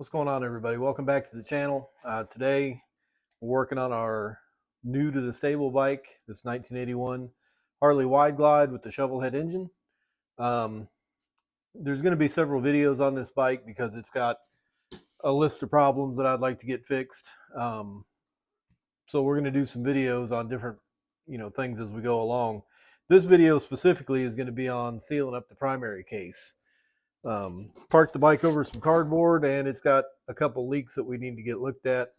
What's going on, everybody? Welcome back to the channel. Today we're working on our new to the stable bike, this 1981 Harley Wide Glide with the Shovelhead engine. There's going to be several videos on this bike because it's got a list of problems that I'd like to get fixed. So we're going to do some videos on different things as we go along. This video specifically is going to be on sealing up the primary case. Parked the bike over some cardboard, and it's got a couple leaks that we need to get looked at.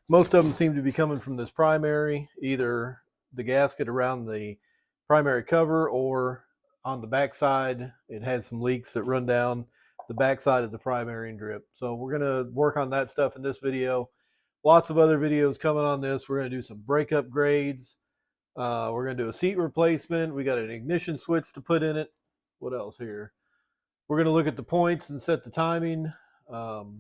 Most of them seem to be coming from this primary, either the gasket around the primary cover or on the backside. It has some leaks that run down the backside of the primary and drip. So we're going to work on that stuff in this video. Lots of other videos coming on this. We're going to do some brake upgrades. We're going to do a seat replacement. We got an ignition switch to put in it. What else here? We're going to look at the points and set the timing. Other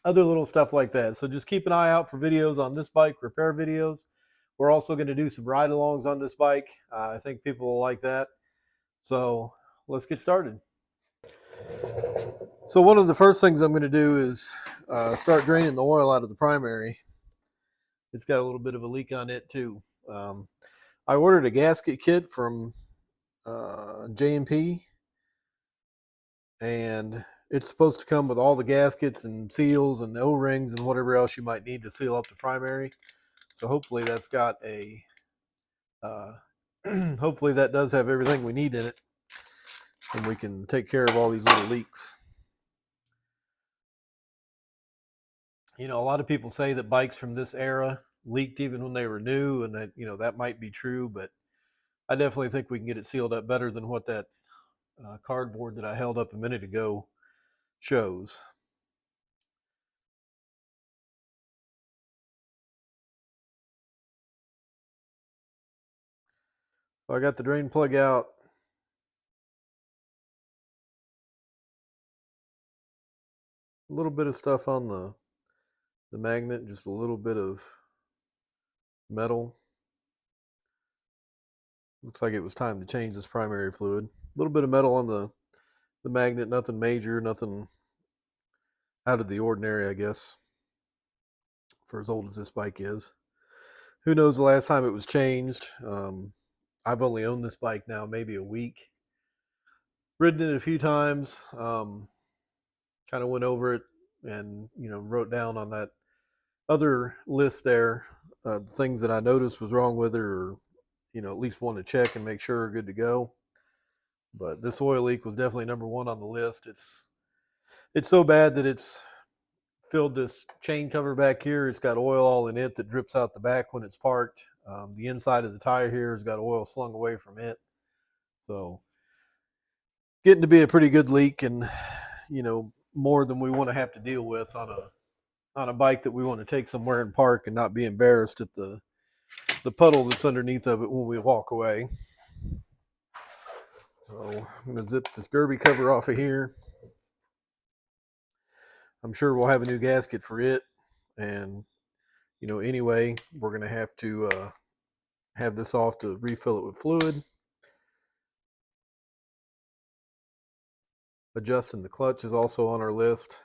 little stuff like that. So just keep an eye out for videos on this bike, repair videos. We're also going to do some ride-alongs on this bike. I think people will like that. So let's get started. So one of the first things I'm going to do is start draining the oil out of the primary. It's got a little bit of a leak on it too. I ordered a gasket kit from J&P, and it's supposed to come with all the gaskets and seals and O-rings and whatever else you might need to seal up the primary. So hopefully that's got a hopefully that does have everything we need in it, and we can take care of all these little leaks. A lot of people say that bikes from this era leaked even when they were new, and that that might be true, but I definitely think we can get it sealed up better than what that cardboard that I held up a minute ago shows. So I got the drain plug out. A little bit of stuff on the magnet, just a little bit of metal. Looks like it was time to change this primary fluid. A little bit of metal on the magnet, nothing major, nothing out of the ordinary, I guess, for as old as this bike is. Who knows the last time it was changed. I've only owned this bike now maybe a week. Ridden it a few times. Kind of went over it and wrote down on that other list there things that I noticed was wrong with it, or at least want to check and make sure we're good to go. But this oil leak was definitely number one on the list. It's so bad that it's filled this chain cover back here. It's got oil all in it that drips out the back when it's parked. The inside of the tire here has got oil slung away from it. So getting to be a pretty good leak, and more than we want to have to deal with on a bike that we want to take somewhere and park and not be embarrassed at the puddle that's underneath of it when we walk away. So I'm going to zip this derby cover off of here. I'm sure we'll have a new gasket for it, and anyway, we're going to have this off to refill it with fluid. Adjusting the clutch is also on our list.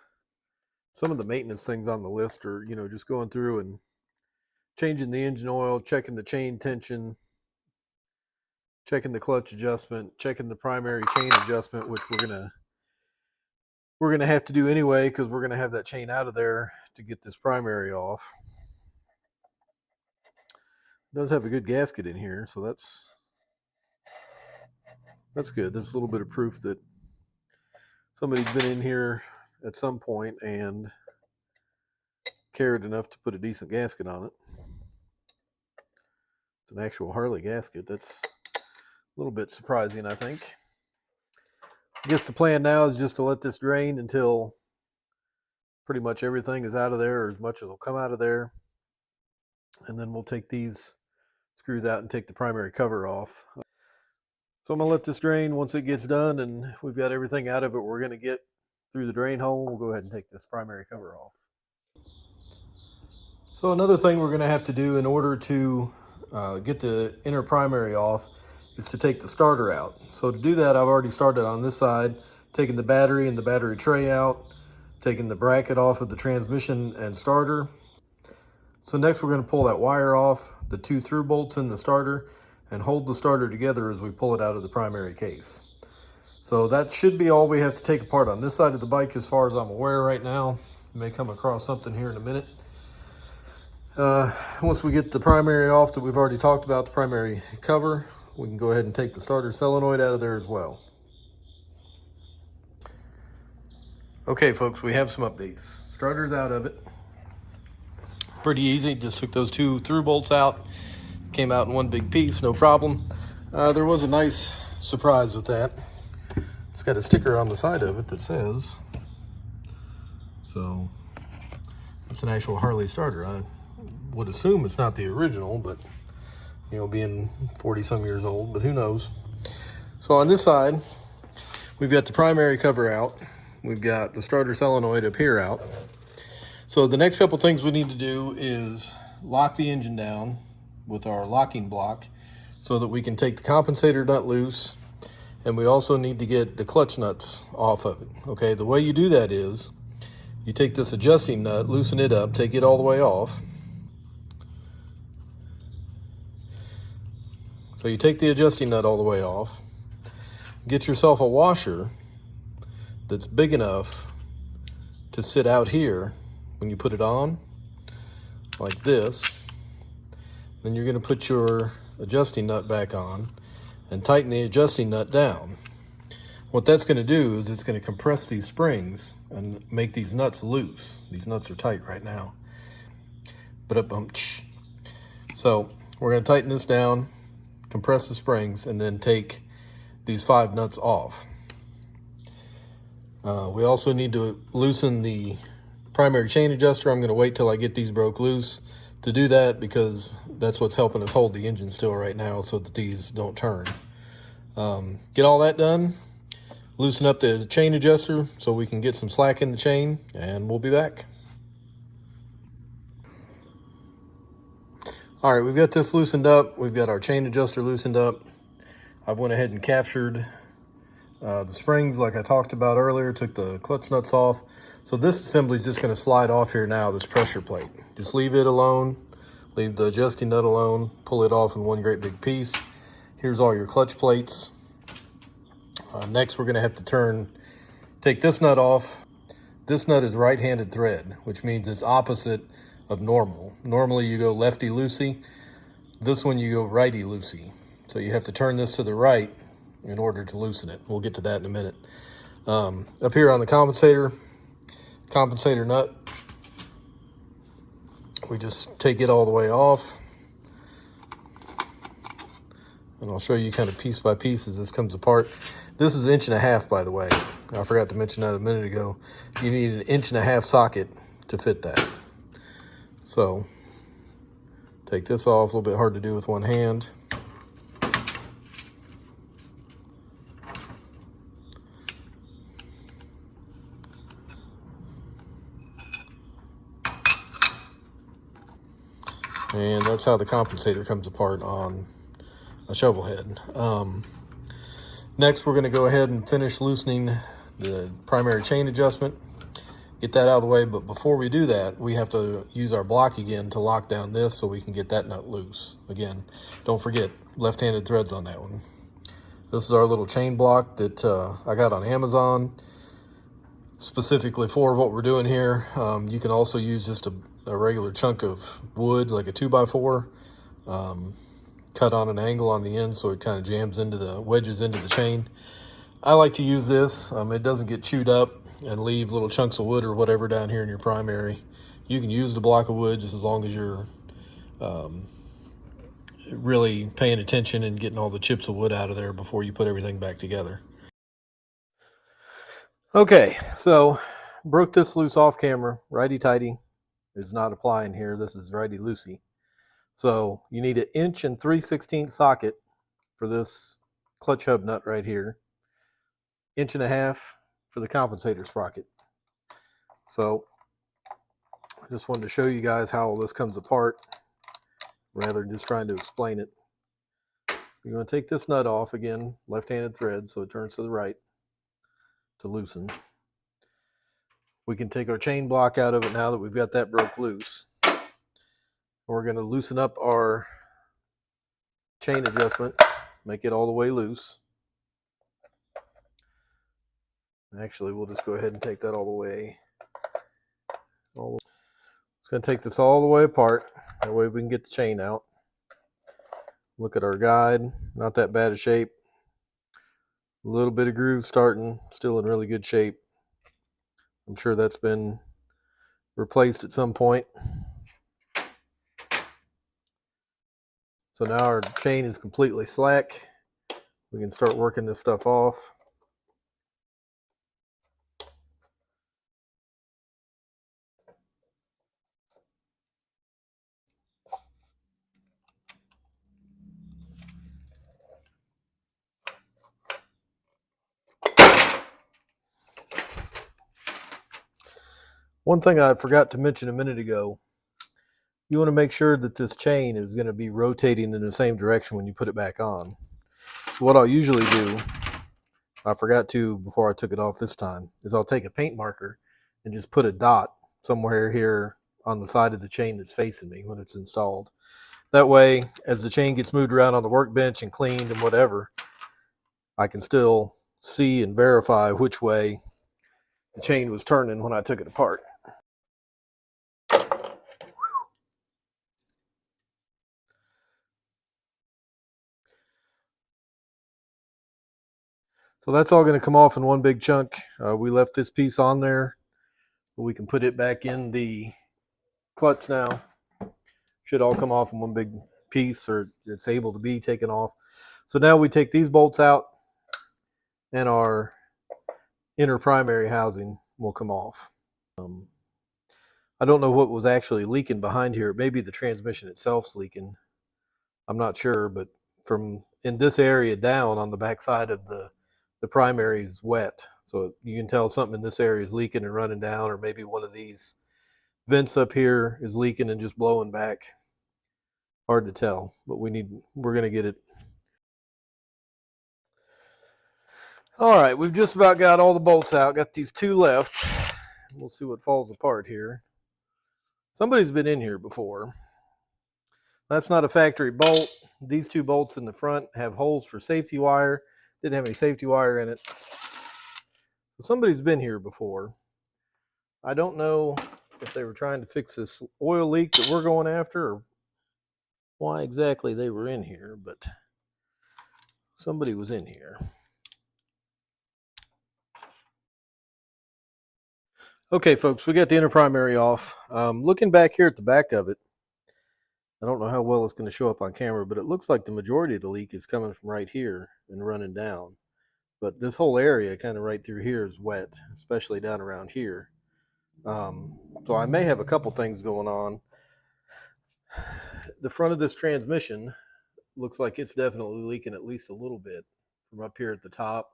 Some of the maintenance things on the list are just going through and changing the engine oil, checking the chain tension, checking the clutch adjustment, checking the primary chain adjustment, which we're gonna have to do anyway, because we're gonna have that chain out of there to get this primary off. It does have a good gasket in here, so that's good. That's a little bit of proof that somebody's been in here at some point and cared enough to put a decent gasket on it. It's an actual Harley gasket. That's a little bit surprising, I think. I guess the plan now is just to let this drain until pretty much everything is out of there, or as much as will come out of there. And then we'll take these screws out and take the primary cover off. So I'm going to let this drain. Once it gets done and we've got everything out of it we're going to get through the drain hole, we'll go ahead and take this primary cover off. So another thing we're going to have to do in order to get the inner primary off is to take the starter out. So to do that, I've already started on this side, taking the battery and the battery tray out. taking the bracket off of the transmission and starter. So next we're going to pull that wire off, the 2 through bolts in the starter, and hold the starter together as we pull it out of the primary case. So that should be all we have to take apart on this side of the bike as far as I'm aware right now. You may come across something here in a minute. Once we get the primary off that we've already talked about, the primary cover, we can go ahead and take the starter solenoid out of there as well. Okay folks, we have some updates. Starter's out of it. Pretty easy, just took those 2 through bolts out. Came out in one big piece, no problem. There was a nice surprise with that. It's got a sticker on the side of it that says, so it's an actual Harley starter. I would assume it's not the original, but you know, being 40 some years old, but who knows. So on this side, we've got the primary cover out. We've got the starter solenoid up here out. So the next couple things we need to do is lock the engine down with our locking block so that we can take the compensator nut loose, and we also need to get the clutch nuts off of it. Okay, the way you do that is you take this adjusting nut, loosen it up, take it all the way off. So you take the adjusting nut all the way off, get yourself a washer that's big enough to sit out here when you put it on, like this. Then you're going to put your adjusting nut back on and tighten the adjusting nut down. What that's going to do is it's going to compress these springs and make these nuts loose. These nuts are tight right now. So we're going to tighten this down, compress the springs, and then take these 5 nuts off. We also need to loosen the primary chain adjuster. I'm going to wait till I get these broke loose to do that, because that's what's helping us hold the engine still right now so that these don't turn. Get all that done, loosen up the chain adjuster so we can get some slack in the chain, and we'll be back. All right, we've got this loosened up. We've got our chain adjuster loosened up. I've went ahead and captured the springs like I talked about earlier, took the clutch nuts off. So this assembly is just going to slide off here now, this pressure plate. Just leave it alone, leave the adjusting nut alone, pull it off in one great big piece. Here's all your clutch plates. Next we're going to have to take this nut off. This nut is right-handed thread, which means it's opposite of normal. Normally you go lefty-loosey. This one you go righty-loosey. So you have to turn this to the right in order to loosen it. We'll get to that in a minute. Up here on the compensator nut, we just take it all the way off. And I'll show you kind of piece by piece as this comes apart. This is 1.5 inches, by the way. I forgot to mention that a minute ago. You need an 1.5 inch socket to fit that. So take this off, a little bit hard to do with one hand. And that's how the compensator comes apart on a Shovelhead. Next, we're going to go ahead and finish loosening the primary chain adjustment. Get that out of the way, but before we do that, we have to use our block again to lock down this so we can get that nut loose. Again, don't forget, left-handed threads on that one. This is our little chain block that I got on Amazon specifically for what we're doing here. You can also use just a regular chunk of wood, like a 2x4, cut on an angle on the end so it kind of wedges into the chain. I like to use this. It doesn't get chewed up and leave little chunks of wood or whatever down here in your primary. You can use the block of wood just as long as you're really paying attention and getting all the chips of wood out of there before you put everything back together. Okay, so broke this loose off camera. Righty-tighty is not applying here. This is righty-loosey. So you need an 1 3/16 socket for this clutch hub nut right here. 1.5 inches for the compensator sprocket. So I just wanted to show you guys how all this comes apart rather than just trying to explain it. You're going to take this nut off again, left-handed thread, so it turns to the right to loosen. We can take our chain block out of it now that we've got that broke loose. We're going to loosen up our chain adjustment, make it all the way loose. Actually, we'll just go ahead and take that all the way. It's going to take this all the way apart. That way we can get the chain out. Look at our guide, not that bad of shape. A little bit of groove starting, still in really good shape. I'm sure that's been replaced at some point. So now our chain is completely slack. We can start working this stuff off. One thing I forgot to mention a minute ago, you want to make sure that this chain is going to be rotating in the same direction when you put it back on. So what I'll usually do, I forgot to before I took it off this time, is I'll take a paint marker and just put a dot somewhere here on the side of the chain that's facing me when it's installed. That way, as the chain gets moved around on the workbench and cleaned and whatever, I can still see and verify which way the chain was turning when I took it apart. So that's all going to come off in one big chunk. We left this piece on there, but we can put it back in the clutch now. Should all come off in one big piece, or it's able to be taken off. So now we take these bolts out and our inner primary housing will come off. I don't know what was actually leaking behind here. Maybe the transmission itself's leaking. I'm not sure, but from in this area down on the back side of the primary is wet. So you can tell something in this area is leaking and running down, or maybe one of these vents up here is leaking and just blowing back. Hard to tell, but we're going to get it. All right, we've just about got all the bolts out. Got these two left. We'll see what falls apart here. Somebody's been in here before. That's not a factory bolt. These two bolts in the front have holes for safety wire. Didn't have any safety wire in it. So somebody's been here before. I don't know if they were trying to fix this oil leak that we're going after, or why exactly they were in here, but somebody was in here. Okay, folks, we got the inner primary off. Looking back here at the back of it, I don't know how well it's going to show up on camera, but it looks like the majority of the leak is coming from right here and running down. But this whole area kind of right through here is wet, especially down around here. So I may have a couple things going on. The front of this transmission looks like it's definitely leaking at least a little bit from up here at the top,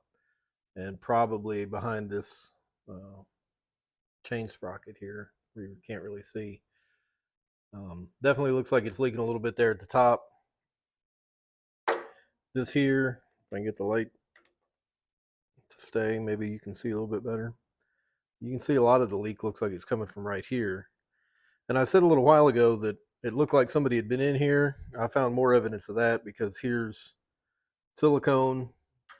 and probably behind this chain sprocket here where you can't really see. Definitely looks like it's leaking a little bit there at the top. This here, if I can get the light to stay, maybe you can see a little bit better. You can see a lot of the leak looks like it's coming from right here. And I said a little while ago that it looked like somebody had been in here. I found more evidence of that because here's silicone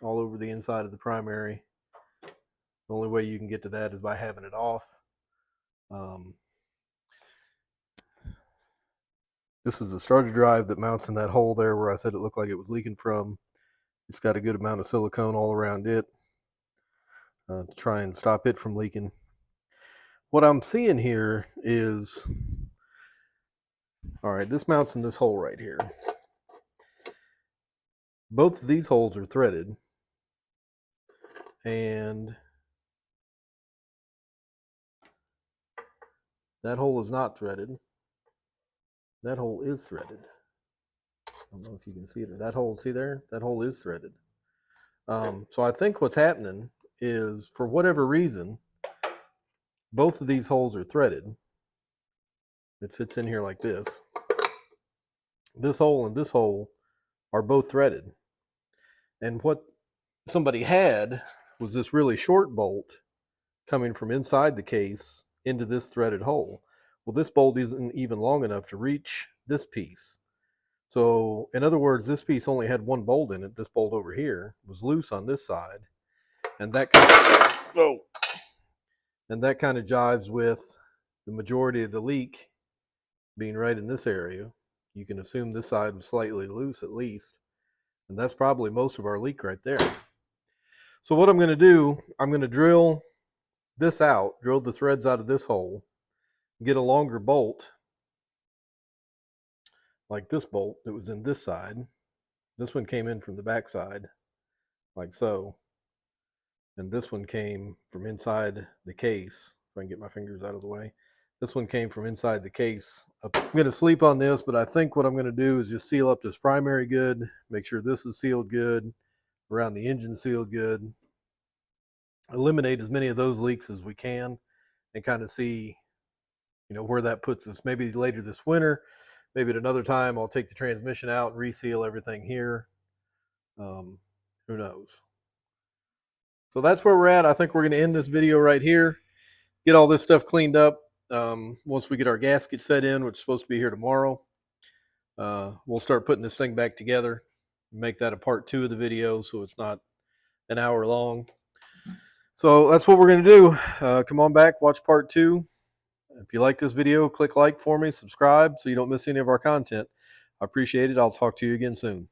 all over the inside of the primary. The only way you can get to that is by having it off. This is the starter drive that mounts in that hole there where I said it looked like it was leaking from. It's got a good amount of silicone all around it to try and stop it from leaking. What I'm seeing here is, all right, this mounts in this hole right here. Both of these holes are threaded, and that hole is not threaded. That hole is threaded. I don't know if you can see it. That hole, see there? That hole is threaded. So I think what's happening is, for whatever reason, both of these holes are threaded. It sits in here like this. This hole and this hole are both threaded. And what somebody had was this really short bolt coming from inside the case into this threaded hole. Well, this bolt isn't even long enough to reach this piece. So in other words, this piece only had one bolt in it. This bolt over here was loose on this side, and that kind of jives with the majority of the leak being right in this area. You can assume this side was slightly loose at least, and that's probably most of our leak right there. So what I'm going to do, I'm going to drill this out, drill the threads out of this hole, get a longer bolt like this bolt that was in this side. This one came in from the back side like so, and this one came from inside the case. If I can get my fingers out of the way. This one came from inside the case. I'm going to sleep on this, but I think what I'm going to do is just seal up this primary good, make sure this is sealed good, around the engine sealed good, eliminate as many of those leaks as we can, and kind of see, you know, where that puts us. Maybe later this winter, maybe at another time, I'll take the transmission out and reseal everything here. Who knows? So that's where we're at. I think we're going to end this video right here, get all this stuff cleaned up. Once we get our gasket set in, which is supposed to be here tomorrow, we'll start putting this thing back together, make that a part 2 of the video so it's not an hour long. So that's what we're going to do. Come on back, watch part 2. If you like this video, click like for me, subscribe so you don't miss any of our content. I appreciate it. I'll talk to you again soon.